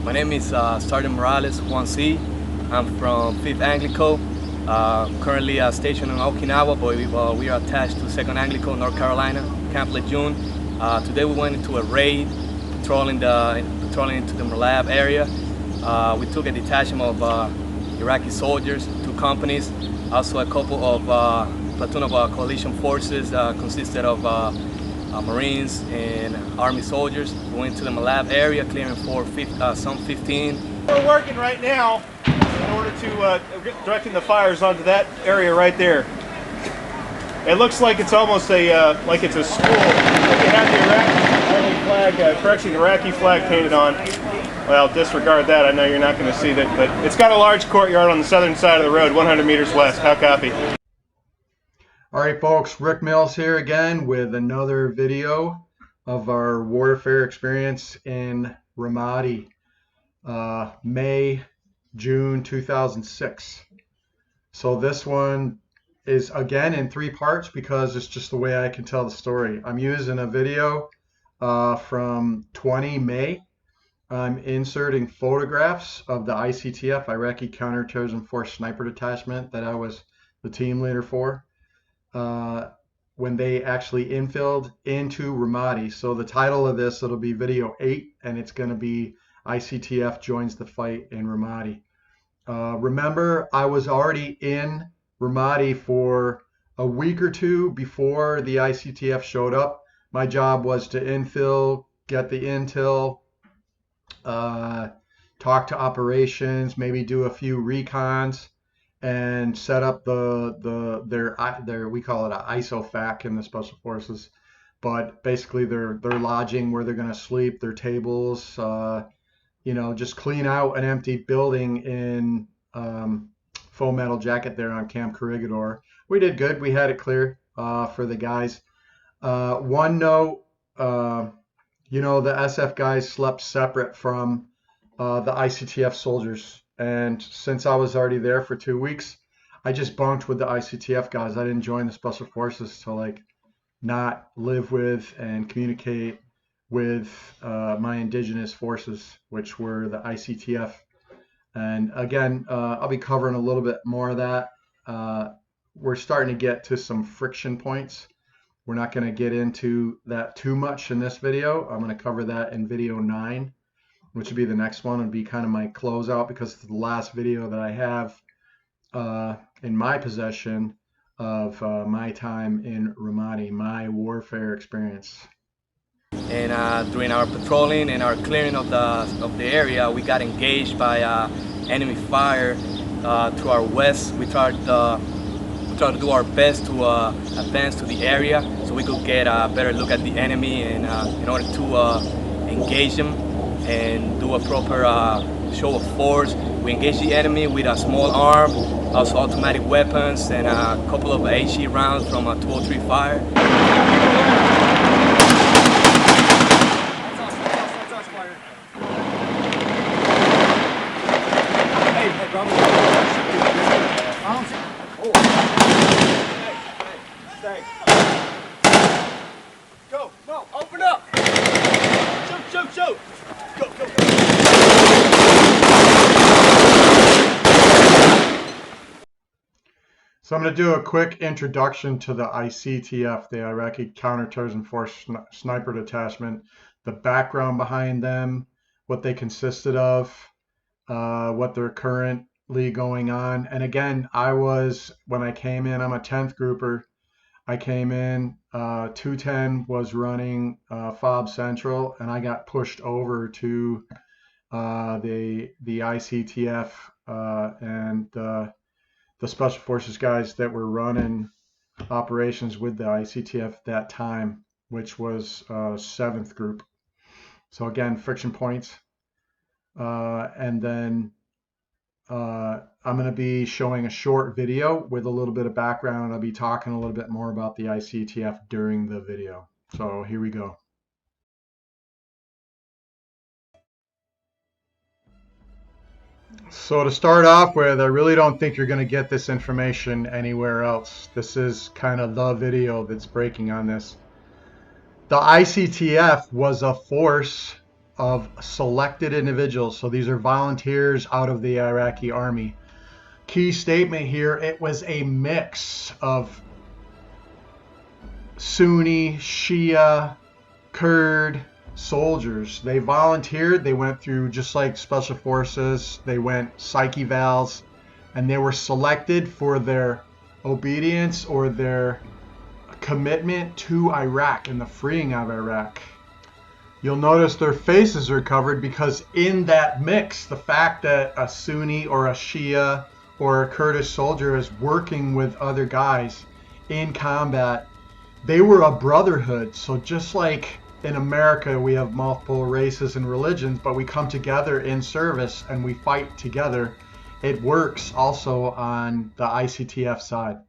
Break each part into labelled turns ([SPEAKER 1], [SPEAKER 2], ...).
[SPEAKER 1] My name is Sergeant Morales, 1C. I'm from 5th Anglico. Currently stationed in Okinawa, but we are attached to 2nd Anglico, North Carolina, Camp Lejeune. Today we went into a raid, patrolling into the Malab area. We took a detachment of Iraqi soldiers, 2 companies, also a couple of platoon of coalition forces consisted of Marines and Army soldiers. We went to the Malab area, clearing for some 15.
[SPEAKER 2] We're working right now in order to directing the fires onto that area right there. It looks like it's almost like it's a school. They have the Iraqi flag, Iraqi flag painted on. Well, disregard that. I know you're not going to see that, but it's got a large courtyard on the southern side of the road, 100 meters west. How copy?
[SPEAKER 3] All right, folks, Rick Mills here again with another video of our warfare experience in Ramadi, June 2006. So this one is again in 3 parts because it's just the way I can tell the story. I'm using a video from 20 May. I'm inserting photographs of the ICTF, Iraqi Counterterrorism Force Sniper Detachment, that I was the team leader for. When they actually infilled into Ramadi. So the title of this, it'll be video 8, and it's going to be ICTF joins the fight in Ramadi. Remember, I was already in Ramadi for a week or 2 before the ICTF showed up. My job was to infill, get the intel, talk to operations, maybe do a few recons, and set up their we call it an ISOFAC in the Special Forces, but basically their lodging, where they're going to sleep, their tables, just clean out an empty building in Foam Metal Jacket there on Camp Corregidor. We did good. We had it clear for the guys. One note, the SF guys slept separate from the ICTF soldiers. And since I was already there for 2 weeks, I just bunked with the ICTF guys. I didn't join the Special Forces to not live with and communicate with my indigenous forces, which were the ICTF. And again, I'll be covering a little bit more of that. We're starting to get to some friction points. We're not going to get into that too much in this video. I'm going to cover that in video 9. Which would be the next one, and be kind of my closeout, because it's the last video that I have in my possession of my time in Ramadi, my warfare experience.
[SPEAKER 1] And during our patrolling and our clearing of the area, we got engaged by enemy fire to our west. We tried to do our best to advance to the area so we could get a better look at the enemy, and in order to engage them and do a proper show of force. We engaged the enemy with a small arm, also automatic weapons, and a couple of HE rounds from a 203 fire.
[SPEAKER 2] Go! No! Open up! Shoot! Go!
[SPEAKER 3] So I'm going to do a quick introduction to the ICTF, the Iraqi Counterterrorism Force Sniper Detachment, the background behind them, what they consisted of, what they're currently going on. And again, when I came in, I'm a 10th grouper. I came in, 210 was running FOB Central, and I got pushed over to the ICTF and the Special Forces guys that were running operations with the ICTF that time, which was 7th group. So again, friction points. And then I'm going to be showing a short video with a little bit of background. I'll be talking a little bit more about the ICTF during the video. So here we go. So to start off with, I really don't think you're going to get this information anywhere else. This is kind of the video that's breaking on this. The ICTF was a force of selected individuals. So these are volunteers out of the Iraqi Army. Key statement here, it was a mix of Sunni, Shia, Kurd soldiers. They volunteered, they went through just like special forces, they went psych evals, and they were selected for their obedience or their commitment to Iraq and the freeing of Iraq. You'll notice their faces are covered because in that mix, the fact that a Sunni or a Shia or a Kurdish soldier is working with other guys in combat, they were a brotherhood. So just like in America, we have multiple races and religions, but we come together in service and we fight together. It works also on the ICTF side.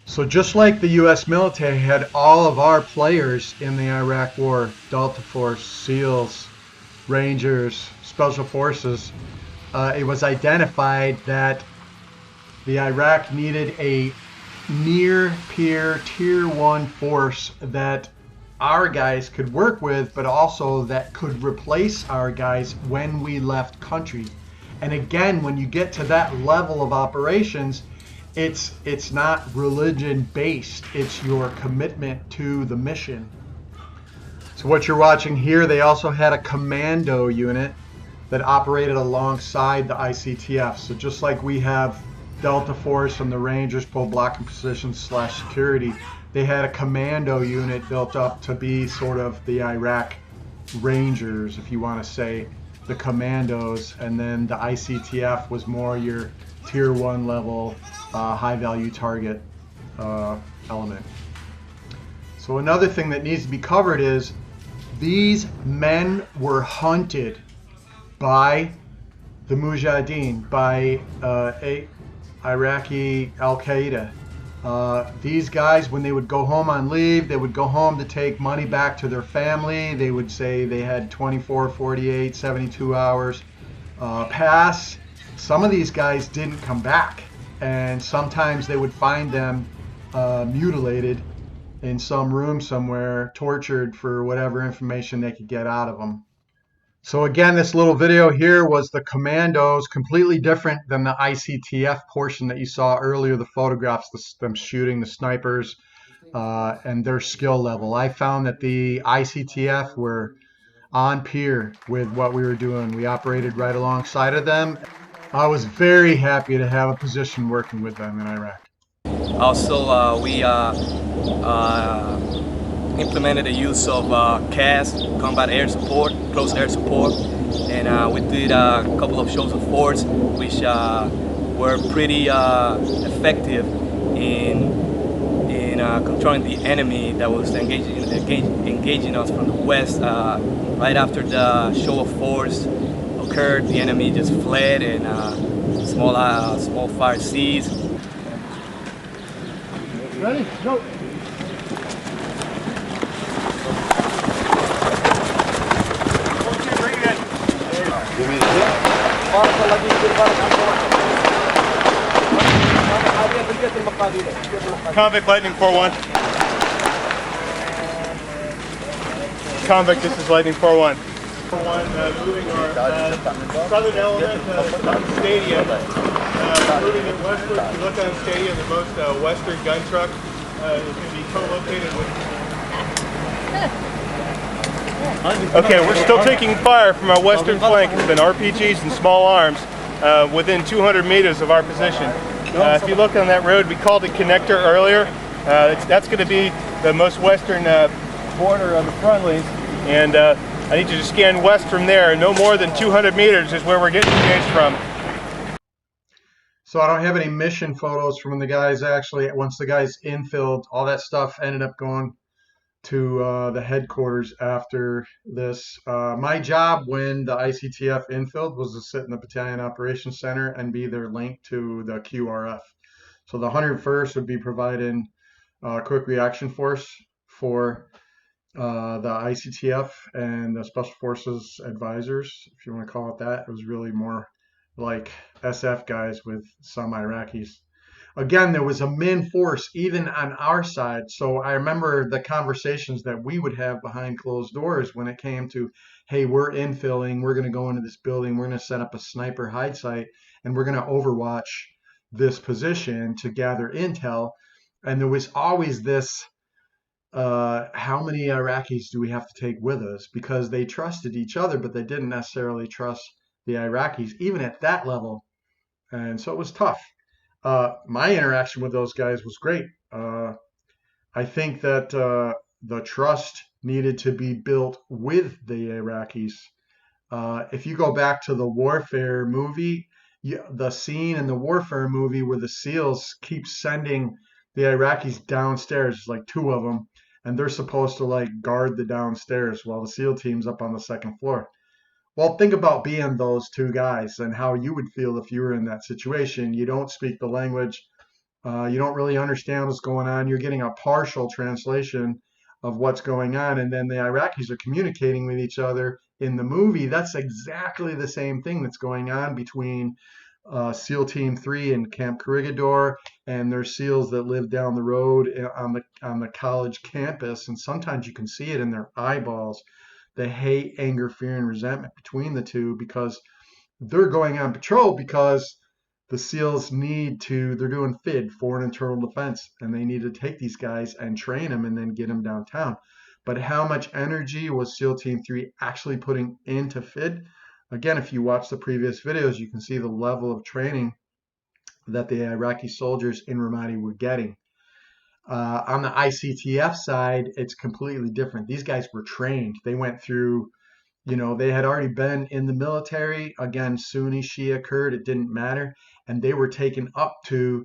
[SPEAKER 3] So just like the U.S. military had all of our players in the Iraq War, Delta Force, SEALs, Rangers, Special Forces, it was identified that the Iraq needed a near-peer Tier 1 force that our guys could work with, but also that could replace our guys when we left country. And again, when you get to that level of operations, it's not religion based, it's your commitment to the mission. So what you're watching here, they also had a commando unit that operated alongside the ICTF. So just like we have Delta Force and the Rangers pull blocking positions / security, they had a commando unit built up to be sort of the Iraq Rangers, if you want to say, the commandos, and then the ICTF was more your Tier 1 level high value target element. So another thing that needs to be covered is these men were hunted by the Mujahideen, by Iraqi Al-Qaeda. These guys, when they would go home on leave, they would go home to take money back to their family. They would say they had 24, 48, 72 hours pass. Some of these guys didn't come back, and sometimes they would find them mutilated in some room somewhere, tortured for whatever information they could get out of them. So again, this little video here was the commandos, completely different than the ICTF portion that you saw earlier, the photographs, them shooting the snipers and their skill level. I found that the ICTF were on peer with what we were doing. We operated right alongside of them. I was very happy to have a position working with them in Iraq.
[SPEAKER 1] Also, we implemented the use of CAS, Combat Air Support, Close Air Support, and we did a couple of shows of force, which were pretty effective in controlling the enemy that was engaging us from the west. Right after the show of force occurred, the enemy just fled, and small fire ceased.
[SPEAKER 2] Ready? Go. Convict Lightning 4-1. Convict, this is Lightning 4-1. 4-1, moving our southern element stadium. Moving it westward. If you look on stadium, the most western gun truck is going to be co-located with. Okay, we're still taking fire from our western flank. It's been RPGs and small arms within 200 meters of our position. If you look on that road, we called it connector earlier. That's going to be the most western border of the front lanes, and I need you to scan west from there. No more than 200 meters is where we're getting engaged from.
[SPEAKER 3] So I don't have any mission photos from when the guys actually, once the guys infilled, all that stuff ended up going to the headquarters after this. My job when the ICTF infilled was to sit in the Battalion Operations Center and be their link to the QRF. So the 101st would be providing quick reaction force for the ICTF and the Special Forces advisors, if you want to call it that. It was really more like SF guys with some Iraqis. again, there was a min force even on our side. So I remember the conversations that we would have behind closed doors when it came to, hey, we're infilling, we're going to go into this building, we're going to set up a sniper hide site, and we're going to overwatch this position to gather intel. And there was always this, how many Iraqis do we have to take with us? Because they trusted each other, but they didn't necessarily trust the Iraqis, even at that level. And so it was tough. My interaction with those guys was great. I think that the trust needed to be built with the Iraqis. If you go back to the Warfare movie, the scene in the Warfare movie where the SEALs keep sending the Iraqis downstairs, like 2 of them, and they're supposed to like guard the downstairs while the SEAL team's up on the 2nd floor. Well, think about being those 2 guys and how you would feel if you were in that situation. You don't speak the language. You don't really understand what's going on. You're getting a partial translation of what's going on. And then the Iraqis are communicating with each other in the movie. That's exactly the same thing that's going on between SEAL Team 3 and Camp Corregidor and their SEALs that live down the road on the college campus. And sometimes you can see it in their eyeballs. The hate, anger, fear, and resentment between the 2 because they're going on patrol because the SEALs they're doing FID, Foreign Internal Defense, and they need to take these guys and train them and then get them downtown. But how much energy was SEAL Team 3 actually putting into FID? Again, if you watch the previous videos, you can see the level of training that the Iraqi soldiers in Ramadi were getting. On the ICTF side, it's completely different. These guys were trained. They went through, they had already been in the military. Again, Sunni, Shia, Kurd, it didn't matter. And they were taken up to,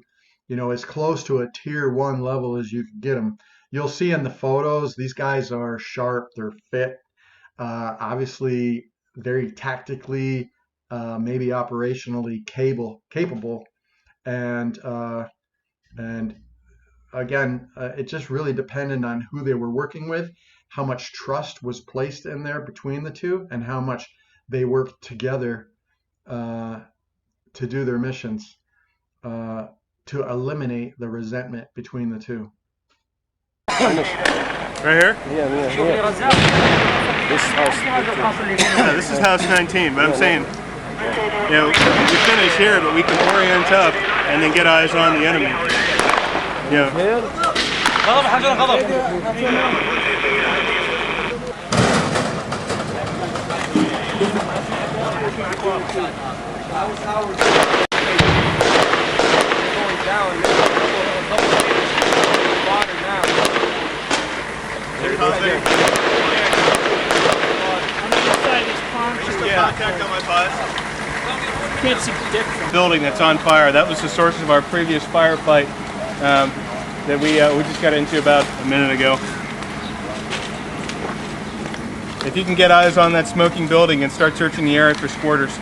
[SPEAKER 3] as close to a tier 1 level as you could get them. You'll see in the photos, these guys are sharp, they're fit, obviously very tactically, maybe operationally capable. And again, it just really depended on who they were working with, how much trust was placed in there between the 2, and how much they worked together to do their missions, to eliminate the resentment between the 2.
[SPEAKER 2] Right here?
[SPEAKER 4] Yeah.
[SPEAKER 2] This house. Yeah, this is house 19, but I'm saying, we finish here, but we can orient up and then get eyes on the enemy.
[SPEAKER 4] Can't see the dick.
[SPEAKER 2] Building that's on fire. That was the source of our previous firefight that we just got into about a minute ago. If you can get eyes on that smoking building and start searching the area for squirters.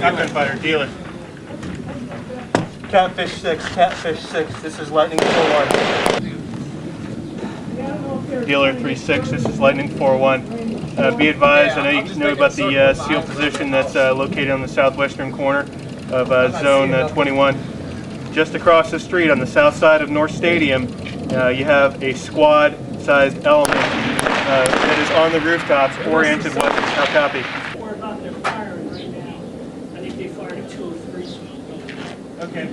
[SPEAKER 2] Not gunfighter, dealer. Catfish 6, this is Lightning 4-1. Dealer 3-6, this is Lightning 4-1. Be advised, I know you know about the SEAL position that's located on the southwestern corner of Zone 21. Just across the street on the south side of North Stadium, you have a squad-sized element that is on the rooftops, oriented west. How copy?
[SPEAKER 4] We're about to firing right now. I think they fired at 2 or 3 small buildings.
[SPEAKER 2] Okay.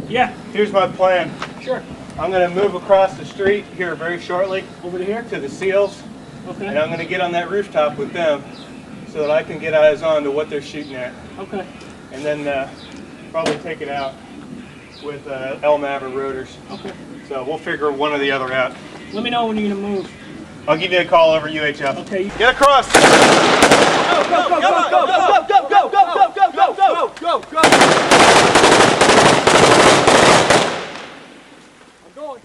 [SPEAKER 4] Yeah.
[SPEAKER 2] Here's my plan.
[SPEAKER 4] Sure.
[SPEAKER 2] I'm going to move across the street here very shortly.
[SPEAKER 4] Over to here?
[SPEAKER 2] To the SEALs.
[SPEAKER 4] Okay.
[SPEAKER 2] And I'm going to get on that rooftop with them so that I can get eyes on to what they're shooting at.
[SPEAKER 4] Okay.
[SPEAKER 2] And then probably take it out with LMAV or rotors.
[SPEAKER 4] Okay.
[SPEAKER 2] So we'll figure one or the other out.
[SPEAKER 4] Let me know when you're going to move.
[SPEAKER 2] I'll give you a call over UHF.
[SPEAKER 4] Okay.
[SPEAKER 2] Get across!
[SPEAKER 4] Go, go, go, go, go, go, go, go, go, go, go, go, go, go, go. I'm going.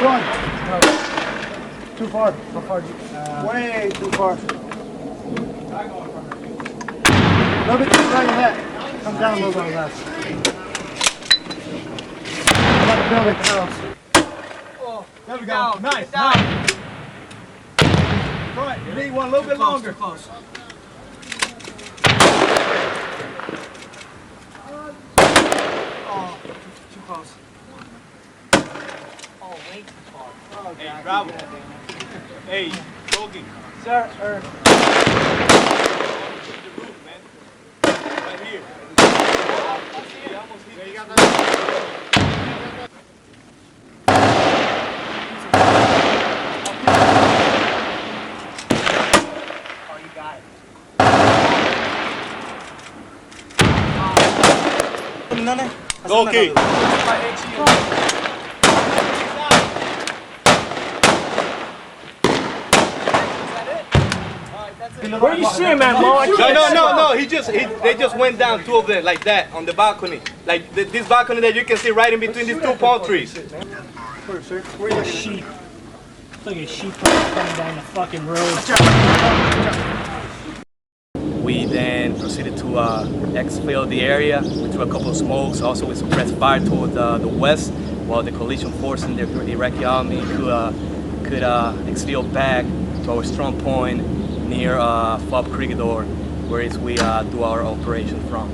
[SPEAKER 5] Run. Too far. How far? Way too far. A little bit too right in that. Come down a little bit on that. About the building.
[SPEAKER 4] Oh,
[SPEAKER 5] There we go.
[SPEAKER 4] down,
[SPEAKER 5] Nice.
[SPEAKER 4] down.
[SPEAKER 5] Nice. All right. You need one a little bit longer.
[SPEAKER 4] Close. Oh, too close. Oh, way too far. Oh,
[SPEAKER 2] Hey, Bravo. Hey, Yogi.
[SPEAKER 4] Sir,
[SPEAKER 2] Right here.
[SPEAKER 4] oh, you got it.
[SPEAKER 2] Okay.
[SPEAKER 4] Where you see him at, Mo?
[SPEAKER 1] No. They just went down, two of them, like that, on the balcony. Like this balcony that you can see right in between these two palm trees.
[SPEAKER 5] Where you
[SPEAKER 4] Sheep. Look at sheep coming down the fucking road.
[SPEAKER 1] We then proceeded to exfil the area. We threw a couple of smokes. Also, we suppressed fire toward the west, while the coalition force and the Iraqi Army could exfil back to our strong point near Fob Creek door, where we do our operation from.